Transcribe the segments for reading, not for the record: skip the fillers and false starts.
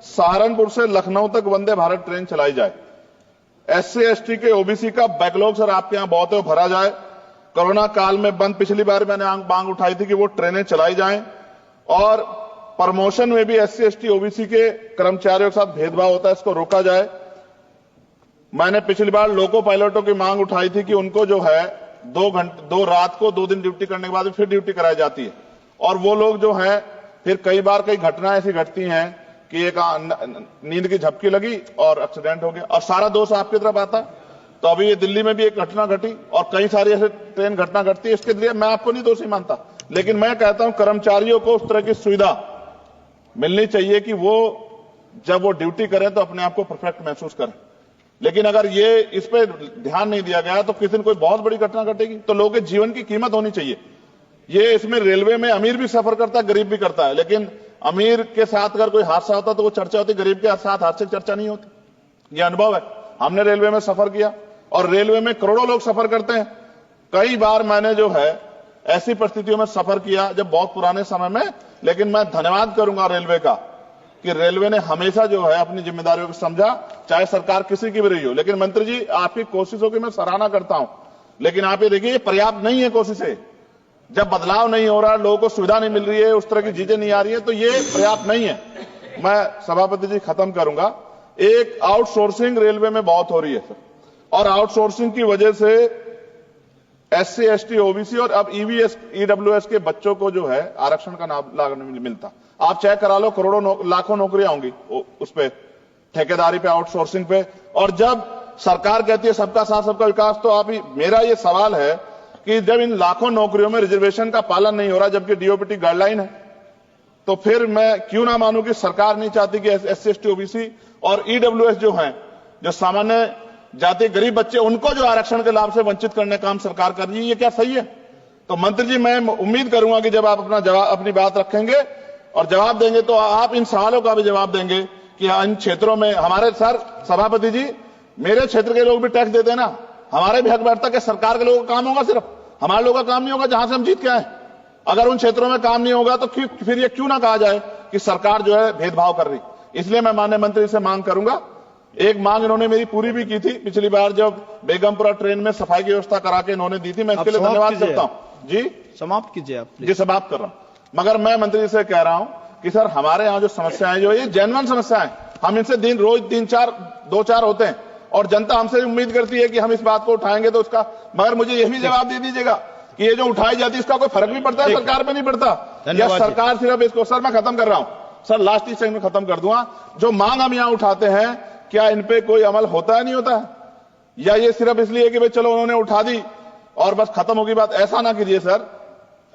सहारनपुर से लखनऊ तक वंदे भारत ट्रेन चलाई जाए। SC ST के OBC का बैकलॉग सर आपके यहां बहुत है, वो भरा जाए। कोरोना काल में बंद, पिछली बार मैंने मांग उठाई थी कि वो ट्रेनें चलाई जाएं। और प्रमोशन में भी SC ST OBC के कर्मचारियों के साथ भेदभाव होता है, इसको रोका जाए। मैंने पिछली बार लोको पायलटों की मांग उठाई थी कि उनको जो है 2 रात को 2 दिन ड्यूटी करने के बाद फिर ड्यूटी कराई जाती है, और वो लोग जो है फिर कई बार कई घटनाएं ऐसी घटती हैं कि एक नींद की झपकी लगी और एक्सीडेंट हो गया, और सारा दोष आपकी तरफ आता है। तो अभी ये दिल्ली में भी एक घटना घटी और कई सारी ऐसे ट्रेन घटना घटती है। इसके लिए मैं आपको नहीं दोषी मानता, लेकिन मैं कहता हूं कर्मचारियों को उस तरह की सुविधा मिलनी चाहिए कि वो जब वो ड्यूटी करें तो अपने आप को परफेक्ट महसूस करें। लेकिन अगर ये इस पे ध्यान नहीं दिया गया तो किसी दिन कोई बहुत बड़ी घटना घटेगी। तो लोगों के जीवन की कीमत होनी चाहिए। ये इसमें रेलवे में अमीर भी सफर करता है, गरीब भी करता है, लेकिन अमीर के साथ अगर कोई हादसा होता तो वो चर्चा होती, गरीब के साथ हादसे की चर्चा नहीं होती। ये अनुभव है, हमने रेलवे में सफर किया और रेलवे में करोड़ों लोग सफर करते हैं। कई बार मैंने जो है ऐसी परिस्थितियों में सफर किया जब बहुत पुराने समय में, लेकिन मैं धन्यवाद करूंगा रेलवे का कि रेलवे ने हमेशा जो है अपनी जिम्मेदारियों को समझा, चाहे सरकार किसी की भी रही हो। लेकिन मंत्री जी, आपकी कोशिशों की मैं सराहना करता हूं, लेकिन आप ये देखिए पर्याप्त नहीं है कोशिशें। जब बदलाव नहीं हो रहा, लोगों को सुविधा नहीं मिल रही है, उस तरह की चीजें नहीं आ रही है, तो ये पर्याप्त नहीं है। मैं सभापति जी खत्म करूंगा। एक आउटसोर्सिंग रेलवे में बहुत हो रही है सर, और आउटसोर्सिंग की वजह से SC ST OBC और अब EWS के बच्चों को जो है आरक्षण का लाभ नहीं मिलता। आप चेक करा लो, करोड़ों लाखों नौकरियां होंगी उस पे, ठेकेदारी पे, आउटसोर्सिंग पे। और जब सरकार कहती है सबका साथ सबका विकास, तो आप मेरा ये सवाल है कि जब इन लाखों नौकरियों में रिजर्वेशन का पालन नहीं हो रहा, जबकि DOPT गाइडलाइन है, तो फिर मैं क्यों ना मानूं कि सरकार नहीं चाहती कि SC ST OBC और EWS जो हैं, जो सामान्य जाति गरीब बच्चे, उनको जो आरक्षण के लाभ से वंचित करने का काम सरकार कर रही है। ये क्या सही है? तो मंत्री जी, मैं उम्मीद करूंगा कि जब आप अपनी बात रखेंगे और जवाब देंगे तो आप इन सवालों का भी जवाब देंगे कि इन क्षेत्रों में हमारे सर सभापति जी, मेरे क्षेत्र के लोग भी टैक्स देते हैं ना, हमारे भी हक बैठता कि सरकार के लोगों का काम होगा, सिर्फ हमारे लोगों का काम नहीं होगा जहां से हम जीत के आए। अगर उन क्षेत्रों में काम नहीं होगा तो फिर ये क्यों ना कहा जाए कि सरकार जो है भेदभाव कर रही। इसलिए मैं माननीय मंत्री से मांग करूंगा, एक मांग इन्होंने मेरी पूरी भी की थी पिछली बार जब बेगमपुरा ट्रेन में सफाई की व्यवस्था करा के इन्होंने दी थी, मैं इसके लिए धन्यवाद करता हूं। जी समाप्त कीजिए आप जी। समाप्त कर रहा हूं, मगर मैं मंत्री जी से कह रहा हूं कि सर हमारे यहाँ जो समस्याएं जो ये जेन्युइन समस्याएं, हम इनसे दिन रोज 2-4 होते हैं और जनता हमसे उम्मीद करती है कि हम इस बात को उठाएंगे तो उसका, मगर मुझे ये भी जवाब दे दीजिएगा कि ये जो उठाई जाती है इसका कोई फर्क भी पड़ता है, सरकार पे नहीं पड़ता, या सरकार सिर्फ इसको, सर मैं खत्म कर रहा हूं सर, लास्ट 30 सेकंड में खत्म कर दूंगा। जो मांग हम यहां उठाते हैं, क्या इन पे कोई अमल होता है, नहीं होता है, या ये सिर्फ इसलिए कि भाई चलो उन्होंने उठा दी और बस खत्म होगी बात? ऐसा ना कीजिए सर,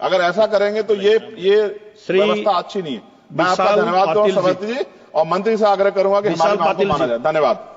अगर ऐसा करेंगे तो ये व्यवस्था अच्छी नहीं है। मैं आपका धन्यवाद दूंगा सभापति जी, और मंत्री से आग्रह करूंगा कि हमारी बात को माना जाए। धन्यवाद।